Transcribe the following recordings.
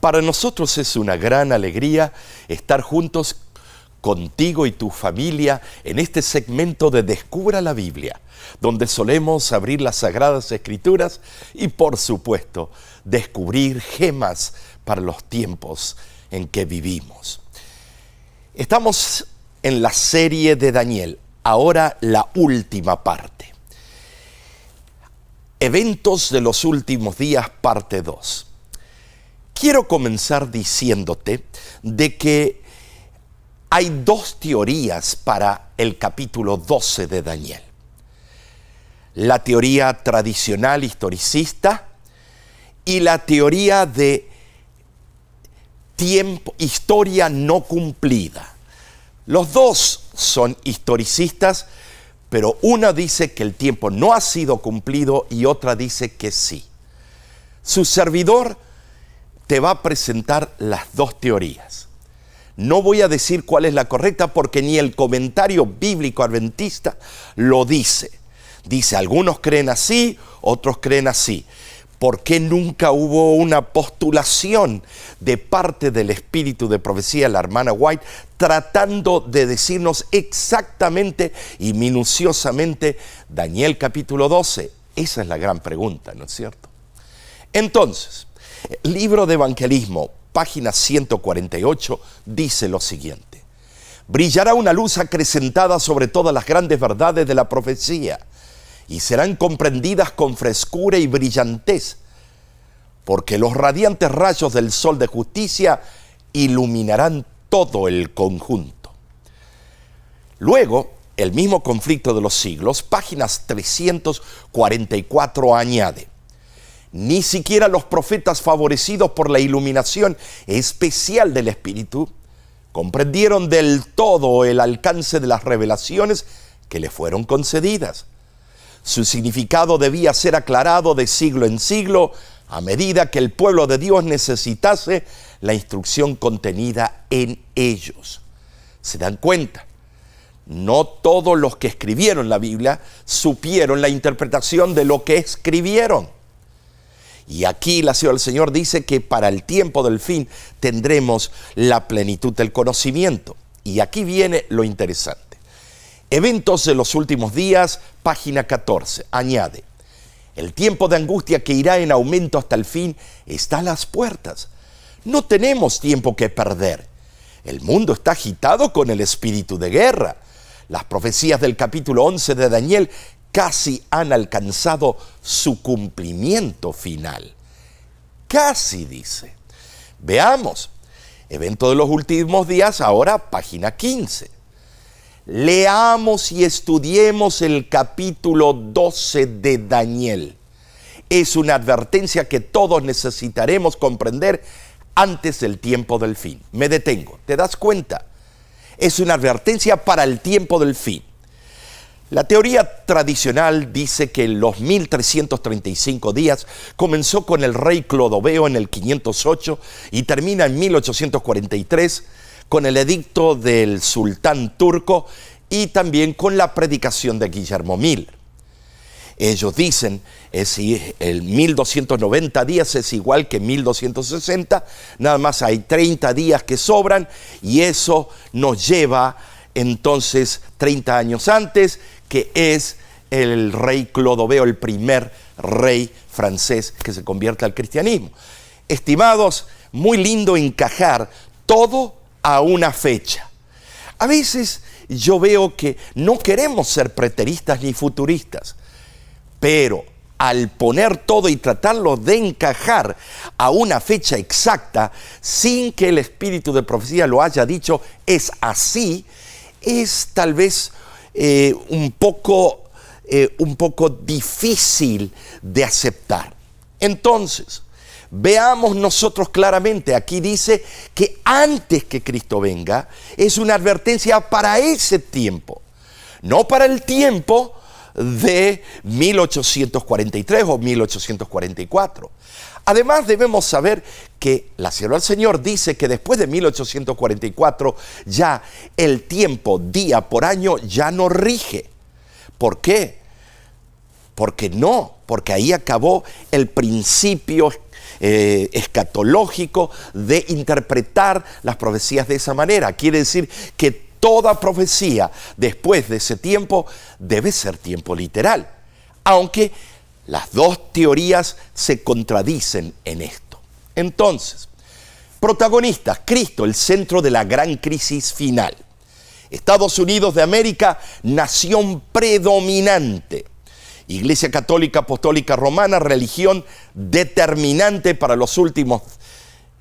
Para nosotros es una gran alegría estar juntos contigo y tu familia en este segmento de Descubra la Biblia, donde solemos abrir las Sagradas Escrituras y, por supuesto, descubrir gemas para los tiempos en que vivimos. Estamos en la serie de Daniel, ahora la última parte. Eventos de los últimos días, parte 2. Quiero comenzar diciéndote de que hay dos teorías para el capítulo 12 de Daniel. La teoría tradicional historicista y la teoría de tiempo, historia no cumplida. Los dos son historicistas, pero una dice que el tiempo no ha sido cumplido y otra dice que sí. Su servidor te va a presentar las dos teorías. No voy a decir cuál es la correcta porque ni el comentario bíblico adventista lo dice. Dice, algunos creen así, otros creen así. ¿Por qué nunca hubo una postulación de parte del espíritu de profecía, la hermana White, tratando de decirnos exactamente y minuciosamente Daniel capítulo 12? Esa es la gran pregunta, ¿no es cierto? Entonces, el libro de Evangelismo, página 148, dice lo siguiente: brillará una luz acrecentada sobre todas las grandes verdades de la profecía, y serán comprendidas con frescura y brillantez, porque los radiantes rayos del sol de justicia iluminarán todo el conjunto. Luego, el mismo conflicto de los siglos, páginas 344, añade: ni siquiera los profetas favorecidos por la iluminación especial del Espíritu comprendieron del todo el alcance de las revelaciones que le fueron concedidas. Su significado debía ser aclarado de siglo en siglo a medida que el pueblo de Dios necesitase la instrucción contenida en ellos. ¿Se dan cuenta? No todos los que escribieron la Biblia supieron la interpretación de lo que escribieron. Y aquí la Señora del Señor dice que para el tiempo del fin tendremos la plenitud del conocimiento. Y aquí viene lo interesante. Eventos de los últimos días, página 14, añade: el tiempo de angustia que irá en aumento hasta el fin está a las puertas. No tenemos tiempo que perder. El mundo está agitado con el espíritu de guerra. Las profecías del capítulo 11 de Daniel casi han alcanzado su cumplimiento final. Casi, dice. Veamos. Evento de los últimos días, ahora página 15. Leamos y estudiemos el capítulo 12 de Daniel. Es una advertencia que todos necesitaremos comprender antes del tiempo del fin. Me detengo. ¿Te das cuenta? Es una advertencia para el tiempo del fin. La teoría tradicional dice que los 1335 días comenzó con el rey Clodoveo en el 508 y termina en 1843 con el edicto del sultán turco y también con la predicación de Guillermo Miller. Ellos dicen que el 1290 días es igual que 1260, nada más hay 30 días que sobran y eso nos lleva entonces 30 años antes, que es el rey Clodoveo, el primer rey francés que se convierte al cristianismo. Estimados, muy lindo encajar todo a una fecha. A veces yo veo que no queremos ser preteristas ni futuristas, pero al poner todo y tratarlo de encajar a una fecha exacta, sin que el espíritu de profecía lo haya dicho, es así, es tal vez un poco difícil de aceptar. Entonces, veamos nosotros claramente, aquí dice que antes que Cristo venga, es una advertencia para ese tiempo, no para el tiempo de 1843 o 1844. Además, debemos saber que la Sierva del Señor dice que después de 1844 ya el tiempo día por año ya no rige. ¿Por qué? Porque ahí acabó el principio escatológico de interpretar las profecías de esa manera. Quiere decir que toda profecía después de ese tiempo debe ser tiempo literal, aunque las dos teorías se contradicen en esto. Entonces, protagonistas: Cristo, el centro de la gran crisis final. Estados Unidos de América, nación predominante. Iglesia Católica Apostólica Romana, religión determinante para los últimos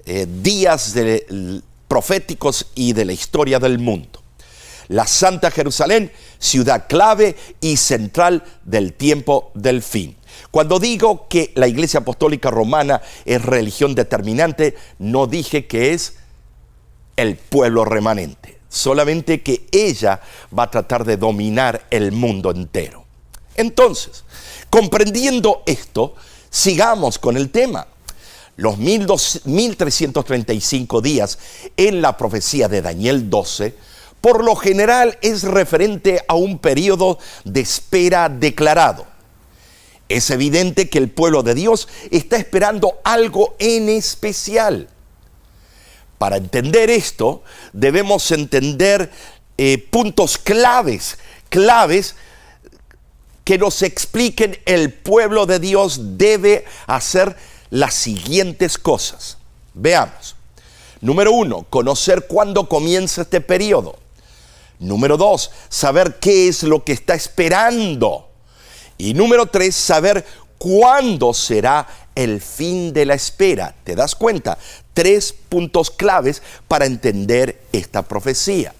días proféticos y de la historia del mundo. La Santa Jerusalén, ciudad clave y central del tiempo del fin. Cuando digo que la Iglesia Apostólica Romana es religión determinante, no dije que es el pueblo remanente, solamente que ella va a tratar de dominar el mundo entero. Entonces, comprendiendo esto, sigamos con el tema. Los 1335 días en la profecía de Daniel 12, por lo general es referente a un periodo de espera declarado. Es evidente que el pueblo de Dios está esperando algo en especial. Para entender esto, debemos entender puntos claves que nos expliquen el pueblo de Dios debe hacer las siguientes cosas. Veamos. Número 1, conocer cuándo comienza este periodo. Número 2, saber qué es lo que está esperando. Y número 3, saber cuándo será el fin de la espera. ¿Te das cuenta? 3 puntos claves para entender esta profecía.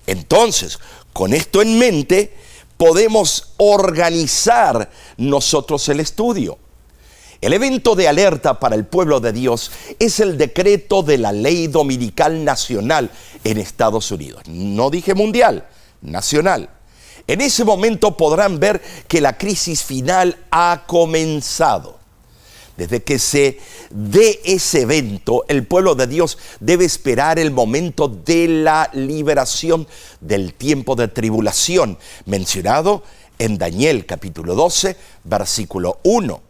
Entonces, con esto en mente, podemos organizar nosotros el estudio. El evento de alerta para el pueblo de Dios es el decreto de la ley dominical nacional en Estados Unidos. No dije mundial, nacional. En ese momento podrán ver que la crisis final ha comenzado. Desde que se dé ese evento, el pueblo de Dios debe esperar el momento de la liberación del tiempo de tribulación, mencionado en Daniel capítulo 12, versículo 1.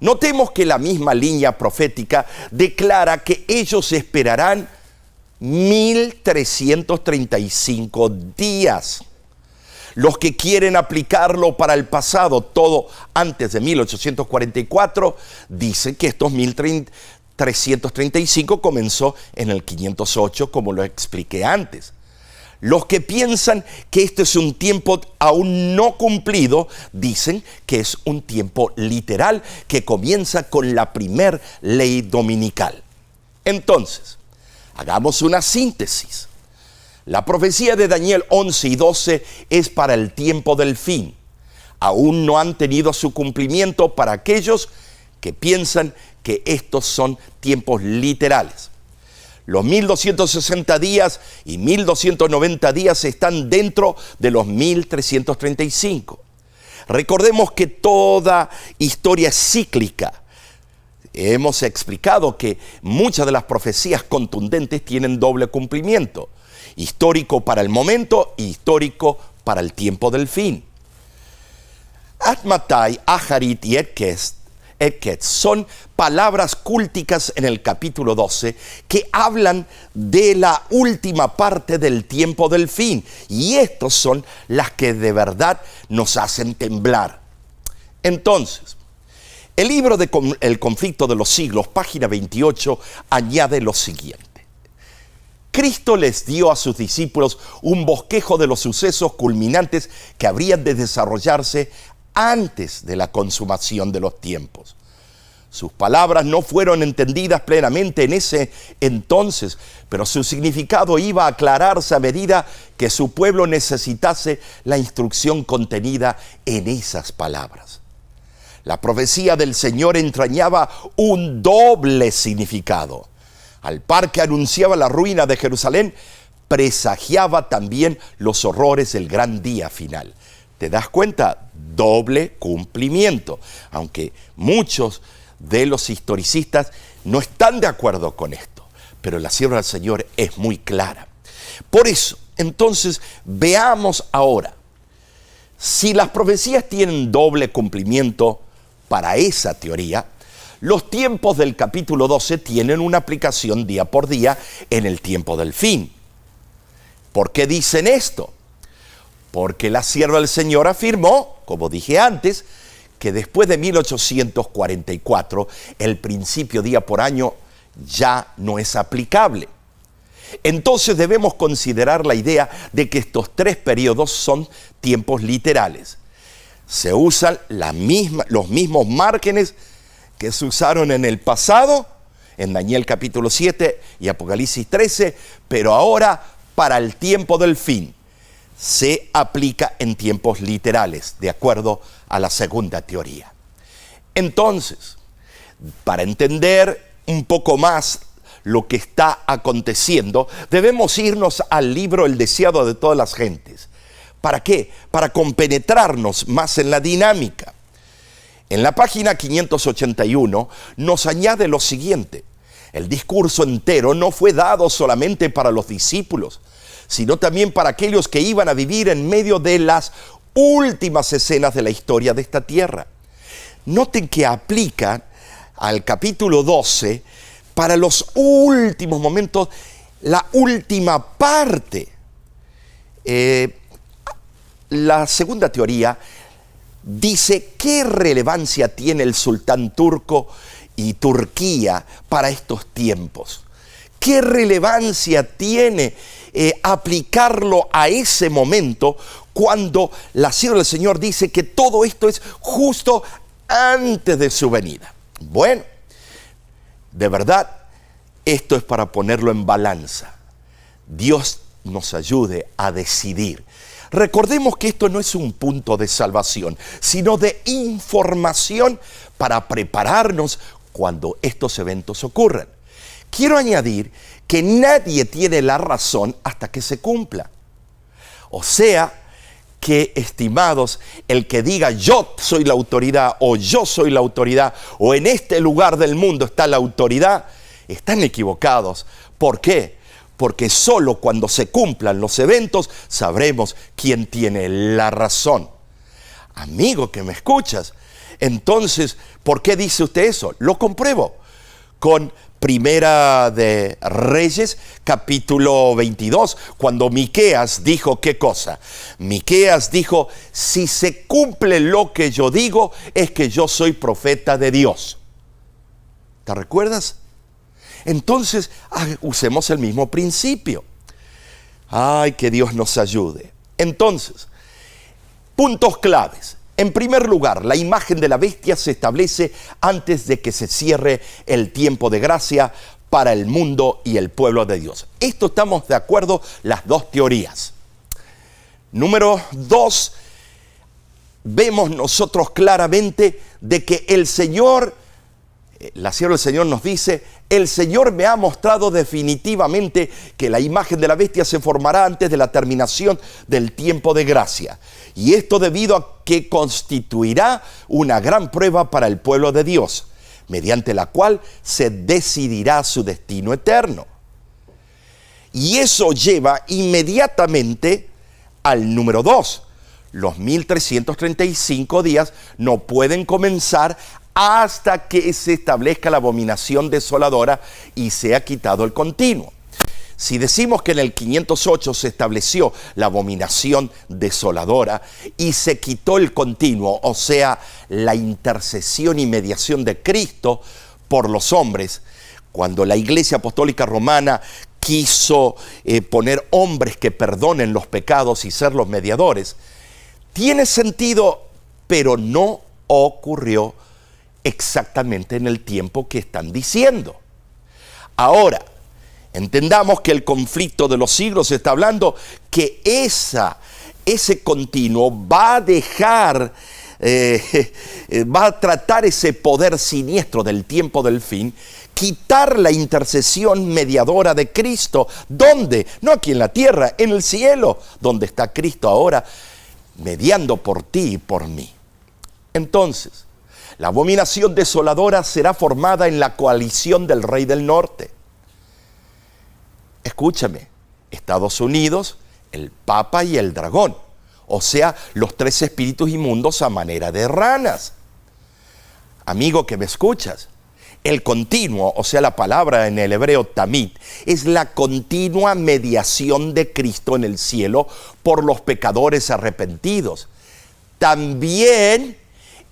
Notemos que la misma línea profética declara que ellos esperarán 1335 días. Los que quieren aplicarlo para el pasado, todo antes de 1844, dicen que estos 1335 comenzó en el 508, como lo expliqué antes. Los que piensan que este es un tiempo aún no cumplido, dicen que es un tiempo literal que comienza con la primer ley dominical. Entonces, hagamos una síntesis. La profecía de Daniel 11 y 12 es para el tiempo del fin. Aún no han tenido su cumplimiento para aquellos que piensan que estos son tiempos literales. Los 1260 días y 1290 días están dentro de los 1335. Recordemos que toda historia es cíclica. Hemos explicado que muchas de las profecías contundentes tienen doble cumplimiento. Histórico para el momento y histórico para el tiempo del fin. Atmatai, Aharit y Eketz son palabras cúlticas en el capítulo 12 que hablan de la última parte del tiempo del fin. Y estas son las que de verdad nos hacen temblar. Entonces, el libro de El conflicto de los siglos, página 28, añade lo siguiente. Cristo les dio a sus discípulos un bosquejo de los sucesos culminantes que habrían de desarrollarse antes de la consumación de los tiempos. Sus palabras no fueron entendidas plenamente en ese entonces, pero su significado iba a aclararse a medida que su pueblo necesitase la instrucción contenida en esas palabras. La profecía del Señor entrañaba un doble significado. Al par que anunciaba la ruina de Jerusalén, presagiaba también los horrores del gran día final. ¿Te das cuenta? Doble cumplimiento. Aunque muchos de los historicistas no están de acuerdo con esto, pero la sierva del Señor es muy clara. Por eso, entonces, veamos ahora, si las profecías tienen doble cumplimiento para esa teoría, Los tiempos del capítulo 12 tienen una aplicación día por día en el tiempo del fin. ¿Por qué dicen esto? Porque la sierva del Señor afirmó, como dije antes, que después de 1844 el principio día por año ya no es aplicable. Entonces debemos considerar la idea de que estos tres periodos son tiempos literales. Se usan los mismos márgenes que se usaron en el pasado, en Daniel capítulo 7 y Apocalipsis 13, pero ahora para el tiempo del fin se aplica en tiempos literales, de acuerdo a la segunda teoría. Entonces, para entender un poco más lo que está aconteciendo, debemos irnos al libro El deseado de todas las gentes. ¿Para qué? Para compenetrarnos más en la dinámica. En la página 581 nos añade lo siguiente: el discurso entero no fue dado solamente para los discípulos, sino también para aquellos que iban a vivir en medio de las últimas escenas de la historia de esta tierra. Noten que aplica al capítulo 12 para los últimos momentos, la última parte. La segunda teoría dice qué relevancia tiene el sultán turco y Turquía para estos tiempos. ¿Qué relevancia tiene aplicarlo a ese momento cuando la sierva del Señor dice que todo esto es justo antes de su venida? Bueno, de verdad, esto es para ponerlo en balanza. Dios nos ayude a decidir. Recordemos que esto no es un punto de salvación, sino de información para prepararnos cuando estos eventos ocurran. Quiero añadir que nadie tiene la razón hasta que se cumpla. O sea, que, estimados, el que diga yo soy la autoridad o yo soy la autoridad o en este lugar del mundo está la autoridad, están equivocados. ¿Por qué? Porque solo cuando se cumplan los eventos sabremos quién tiene la razón. Amigo que me escuchas, entonces, ¿por qué dice usted eso? Lo compruebo con Primera de Reyes, capítulo 22, cuando Miqueas dijo, ¿qué cosa? Miqueas dijo, si se cumple lo que yo digo, es que yo soy profeta de Dios. ¿Te recuerdas? Entonces, usemos el mismo principio. Ay, que Dios nos ayude. Entonces, puntos claves. En primer lugar, la imagen de la bestia se establece antes de que se cierre el tiempo de gracia para el mundo y el pueblo de Dios. Esto estamos de acuerdo las dos teorías. Número 2, vemos nosotros claramente de que el Señor, la sierva del Señor nos dice, el Señor me ha mostrado definitivamente que la imagen de la bestia se formará antes de la terminación del tiempo de gracia. Y esto debido a que constituirá una gran prueba para el pueblo de Dios, mediante la cual se decidirá su destino eterno. Y eso lleva inmediatamente al número 2. Los 1335 días no pueden comenzar hasta que se establezca la abominación desoladora y sea quitado el continuo. Si decimos que en el 508 se estableció la abominación desoladora y se quitó el continuo, o sea, la intercesión y mediación de Cristo por los hombres, cuando la Iglesia Apostólica Romana quiso poner hombres que perdonen los pecados y ser los mediadores, tiene sentido, pero no ocurrió exactamente en el tiempo que están diciendo. Ahora, entendamos que el conflicto de los siglos está hablando que ese continuo va a dejar, va a tratar ese poder siniestro del tiempo del fin, quitar la intercesión mediadora de Cristo. ¿Dónde? No aquí en la tierra, en el cielo, donde está Cristo ahora, mediando por ti y por mí. Entonces, la abominación desoladora será formada en la coalición del Rey del Norte. Escúchame, Estados Unidos, el Papa y el dragón, o sea, los tres espíritus inmundos a manera de ranas. Amigo que me escuchas, El continuo, o sea, la palabra en el hebreo tamid, es la continua mediación de Cristo en el cielo por los pecadores arrepentidos. También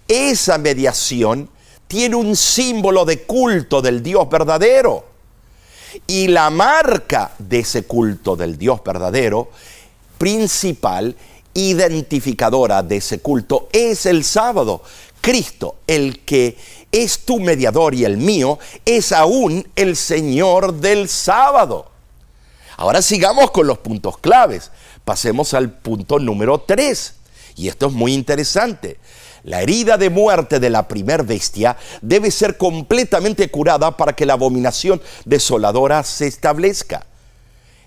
esa mediación tiene un símbolo de culto del Dios verdadero. Y la marca de ese culto del Dios verdadero, principal, identificadora de ese culto, es el sábado. Cristo, el que es tu mediador y el mío, es aún el Señor del sábado. Ahora sigamos con los puntos claves. Pasemos al punto número 3. Y esto es muy interesante. La herida de muerte de la primer bestia debe ser completamente curada para que la abominación desoladora se establezca.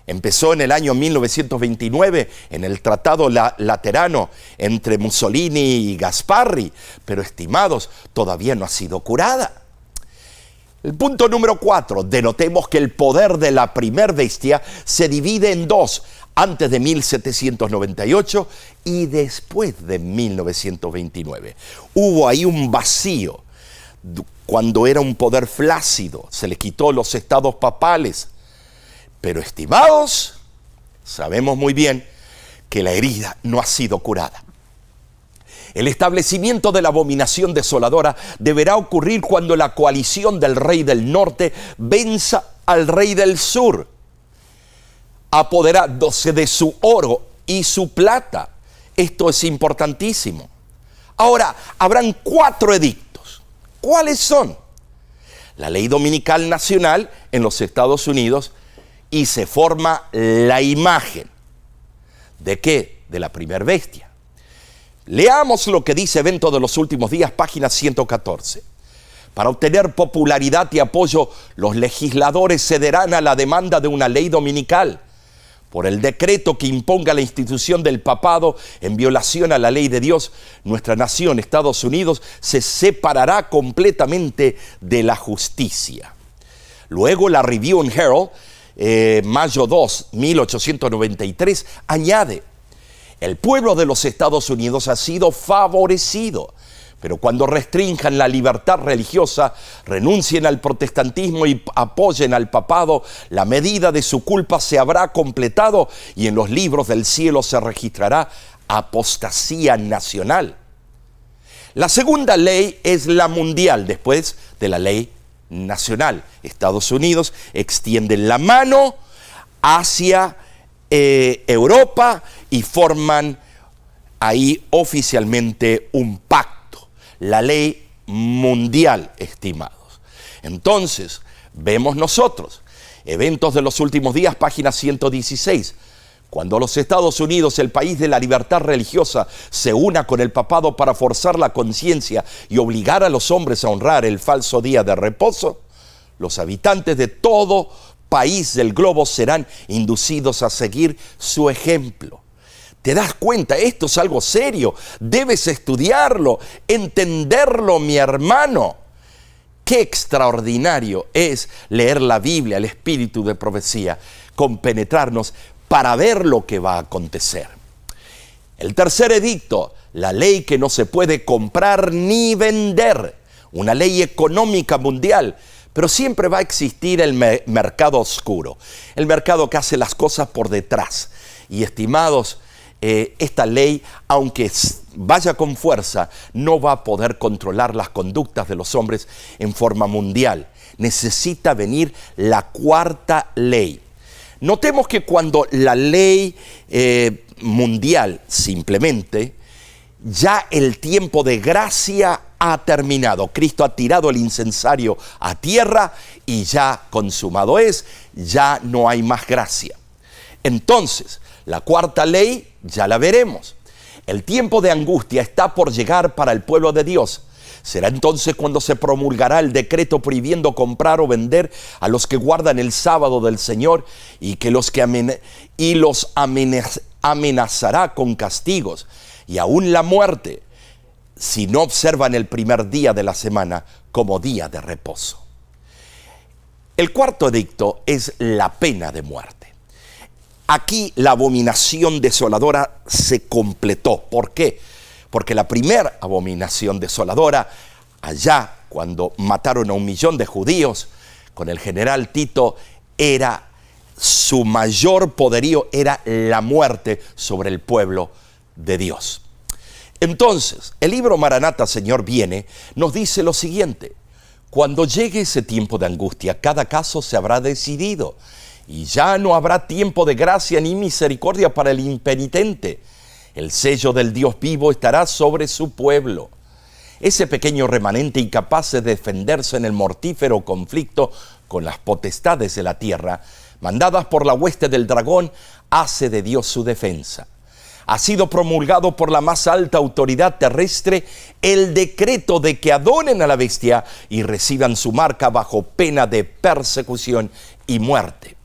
Empezó en el año 1929 en el Tratado Laterano entre Mussolini y Gasparri, pero estimados, todavía no ha sido curada. El punto número 4, denotemos que el poder de la primer bestia se divide en dos, antes de 1798 y después de 1929. Hubo ahí un vacío, cuando era un poder flácido, se le quitó los estados papales. Pero estimados, sabemos muy bien que la herida no ha sido curada. El establecimiento de la abominación desoladora deberá ocurrir cuando la coalición del rey del norte venza al rey del sur, apoderándose de su oro y su plata. Esto es importantísimo. Ahora, habrán 4 edictos. ¿Cuáles son? La ley dominical nacional en los Estados Unidos, y se forma la imagen. ¿De qué? De la primer bestia. Leamos lo que dice Evento de los Últimos Días, página 114. Para obtener popularidad y apoyo, los legisladores cederán a la demanda de una ley dominical. Por el decreto que imponga la institución del papado en violación a la ley de Dios, nuestra nación, Estados Unidos, se separará completamente de la justicia. Luego la Review and Herald, mayo 2, 1893, añade: el pueblo de los Estados Unidos ha sido favorecido, pero cuando restrinjan la libertad religiosa, renuncien al protestantismo y apoyen al papado, la medida de su culpa se habrá completado y en los libros del cielo se registrará apostasía nacional. La segunda ley es la mundial, después de la ley nacional. Estados Unidos extiende la mano hacia Europa y forman ahí oficialmente un pacto, la ley mundial, estimados. Entonces, vemos nosotros, Eventos de los Últimos Días, página 116, cuando los Estados Unidos, el país de la libertad religiosa, se una con el papado para forzar la conciencia y obligar a los hombres a honrar el falso día de reposo, los habitantes de todo país del globo serán inducidos a seguir su ejemplo. ¿Te das cuenta? Esto es algo serio. Debes estudiarlo, entenderlo, mi hermano. Qué extraordinario es leer la Biblia, el espíritu de profecía, compenetrarnos para ver lo que va a acontecer. El tercer edicto, la ley que no se puede comprar ni vender, una ley económica mundial, pero siempre va a existir el mercado oscuro, el mercado que hace las cosas por detrás. Y estimados, esta ley, aunque vaya con fuerza, no va a poder controlar las conductas de los hombres en forma mundial. Necesita venir la cuarta ley. Notemos que cuando la ley mundial se implemente, ya el tiempo de gracia ha terminado. Cristo ha tirado el incensario a tierra y ya consumado es, ya no hay más gracia. Entonces, la cuarta ley ya la veremos. El tiempo de angustia está por llegar para el pueblo de Dios. Será entonces cuando se promulgará el decreto prohibiendo comprar o vender a los que guardan el sábado del Señor y que los amenazará con castigos y aún la muerte si no observan el primer día de la semana como día de reposo. El cuarto edicto es la pena de muerte. Aquí la abominación desoladora se completó. ¿Por qué? Porque la primera abominación desoladora allá cuando mataron a 1.000.000 de judíos, con el general Tito, su mayor poderío era la muerte sobre el pueblo de Dios. Entonces, el libro Maranata, Señor viene, nos dice lo siguiente: cuando llegue ese tiempo de angustia, cada caso se habrá decidido, y ya no habrá tiempo de gracia ni misericordia para el impenitente. El sello del Dios vivo estará sobre su pueblo. Ese pequeño remanente incapaz de defenderse en el mortífero conflicto con las potestades de la tierra, mandadas por la hueste del dragón, hace de Dios su defensa. Ha sido promulgado por la más alta autoridad terrestre el decreto de que adoren a la bestia y reciban su marca bajo pena de persecución y muerte.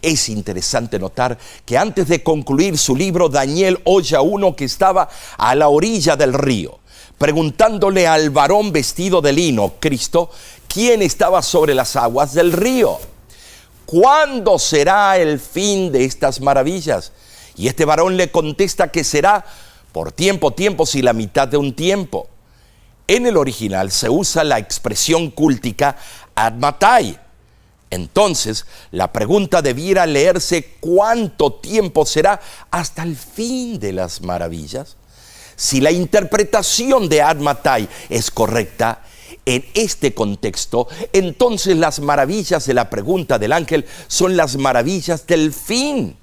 Es interesante notar que antes de concluir su libro, Daniel oye a uno que estaba a la orilla del río, preguntándole al varón vestido de lino, Cristo, quién estaba sobre las aguas del río. ¿Cuándo será el fin de estas maravillas? Y este varón le contesta que será por tiempos y la mitad de un tiempo. En el original se usa la expresión cúltica ad matai. Entonces, la pregunta debiera leerse: ¿cuánto tiempo será hasta el fin de las maravillas? Si la interpretación de ad matai es correcta, en este contexto, entonces las maravillas de la pregunta del ángel son las maravillas del fin.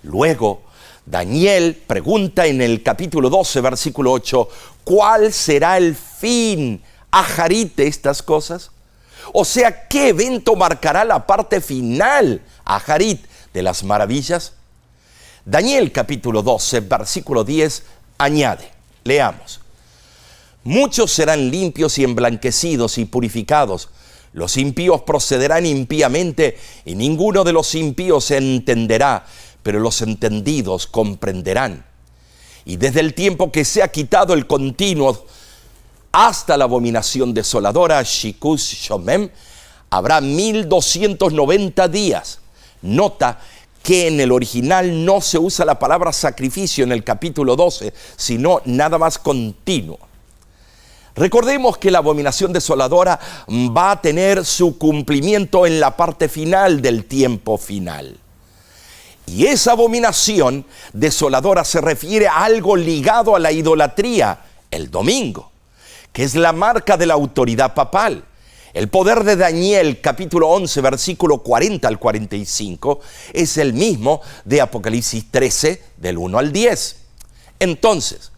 Luego, Daniel pregunta en el capítulo 12, versículo 8, ¿cuál será el fin, ajarit, de estas cosas? O sea, ¿qué evento marcará la parte final, ajarit, de las maravillas? Daniel capítulo 12, versículo 10, añade, leamos: muchos serán limpios y emblanquecidos y purificados. Los impíos procederán impíamente y ninguno de los impíos se entenderá, pero los entendidos comprenderán. Y desde el tiempo que se ha quitado el continuo hasta la abominación desoladora, Shikush Shomem, habrá 1290 días. Nota que en el original no se usa la palabra sacrificio en el capítulo 12, sino nada más continuo. Recordemos que la abominación desoladora va a tener su cumplimiento en la parte final del tiempo final. Y esa abominación desoladora se refiere a algo ligado a la idolatría, el domingo, que es la marca de la autoridad papal. El poder de Daniel, capítulo 11, versículo 40 al 45, es el mismo de Apocalipsis 13, del 1 al 10. Entonces,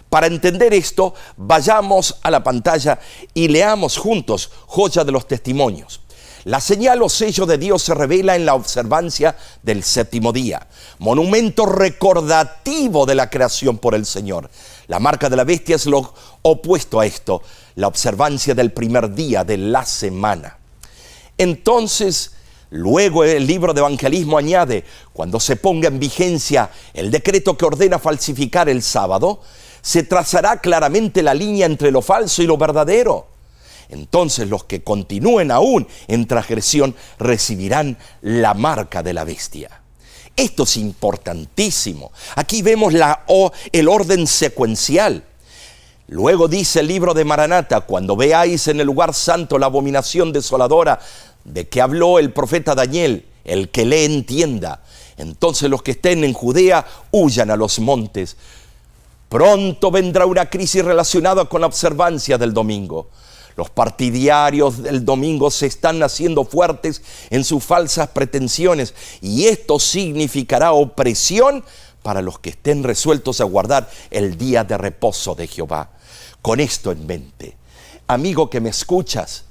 para entender esto, vayamos a la pantalla y leamos juntos Joya de los Testimonios. La señal o sello de Dios se revela en la observancia del séptimo día, monumento recordativo de la creación por el Señor. La marca de la bestia es lo opuesto a esto, la observancia del primer día de la semana. Entonces, luego el libro de Evangelismo añade: cuando se ponga en vigencia el decreto que ordena falsificar el sábado, se trazará claramente la línea entre lo falso y lo verdadero. Entonces los que continúen aún en transgresión recibirán la marca de la bestia. Esto es importantísimo. Aquí vemos el orden secuencial. Luego dice el libro de Maranata: cuando veáis en el lugar santo la abominación desoladora de que habló el profeta Daniel, el que le entienda, entonces los que estén en Judea huyan a los montes. Pronto vendrá una crisis relacionada con la observancia del domingo. Los partidarios del domingo se están haciendo fuertes en sus falsas pretensiones, y esto significará opresión para los que estén resueltos a guardar el día de reposo de Jehová. Con esto en mente, amigo que me escuchas,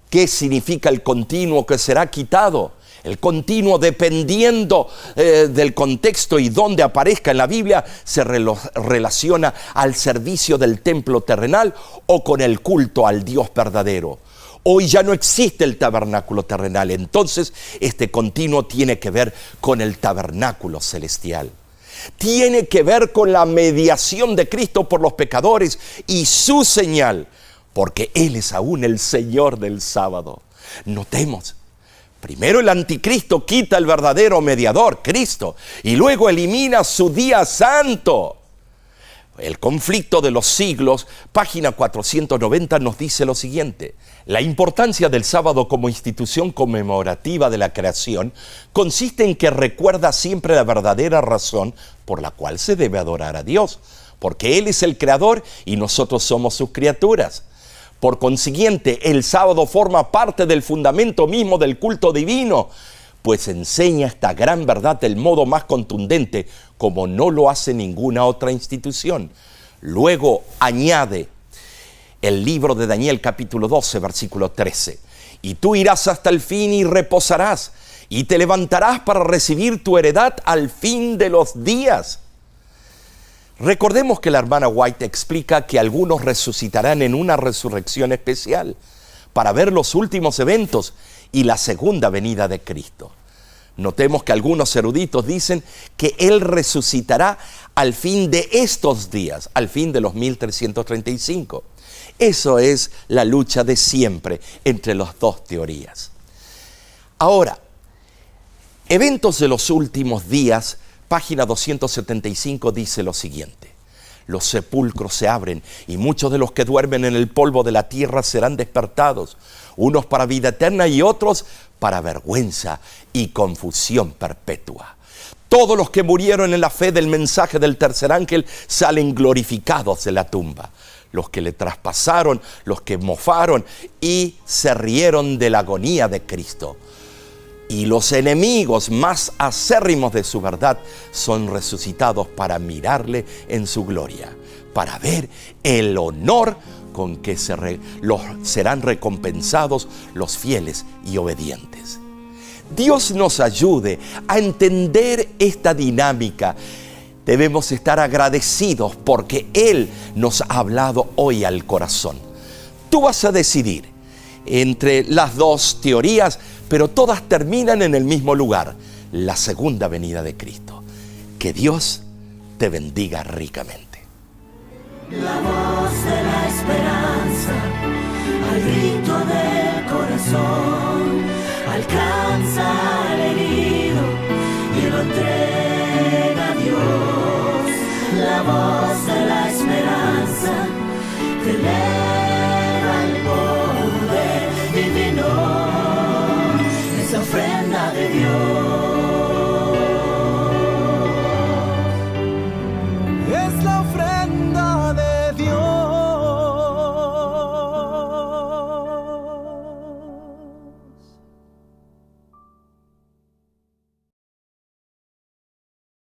¿qué significa el continuo que será quitado? El continuo, dependiendo del contexto y donde aparezca en la Biblia, se relaciona al servicio del templo terrenal o con el culto al Dios verdadero. Hoy ya no existe el tabernáculo terrenal, entonces este continuo tiene que ver con el tabernáculo celestial. Tiene que ver con la mediación de Cristo por los pecadores y su señal, porque Él es aún el Señor del sábado. Notemos. Primero el anticristo quita el verdadero mediador, Cristo, y luego elimina su día santo. El conflicto de los siglos, página 490, nos dice lo siguiente: la importancia del sábado como institución conmemorativa de la creación consiste en que recuerda siempre la verdadera razón por la cual se debe adorar a Dios, porque Él es el creador y nosotros somos sus criaturas. Por consiguiente, el sábado forma parte del fundamento mismo del culto divino, pues enseña esta gran verdad del modo más contundente, como no lo hace ninguna otra institución. Luego añade el libro de Daniel capítulo 12, versículo 13. Y tú irás hasta el fin y reposarás, y te levantarás para recibir tu heredad al fin de los días. Recordemos que la hermana White explica que algunos resucitarán en una resurrección especial para ver los últimos eventos y la segunda venida de Cristo. Notemos que algunos eruditos dicen que Él resucitará al fin de estos días, al fin de los 1335. Eso es la lucha de siempre entre las dos teorías. Ahora, eventos de los últimos días, página 275 dice lo siguiente: los sepulcros se abren y muchos de los que duermen en el polvo de la tierra serán despertados, unos para vida eterna y otros para vergüenza y confusión perpetua. Todos los que murieron en la fe del mensaje del tercer ángel salen glorificados de la tumba. Los que le traspasaron, los que mofaron y se rieron de la agonía de Cristo. Y los enemigos más acérrimos de su verdad son resucitados para mirarle en su gloria, para ver el honor con que serán recompensados los fieles y obedientes. Dios nos ayude a entender esta dinámica. Debemos estar agradecidos porque Él nos ha hablado hoy al corazón. Tú vas a decidir entre las dos teorías, pero todas terminan en el mismo lugar: la segunda venida de Cristo. Que Dios te bendiga ricamente. La voz de la esperanza, al grito del corazón, alcanza al herido y lo entrega a Dios. La voz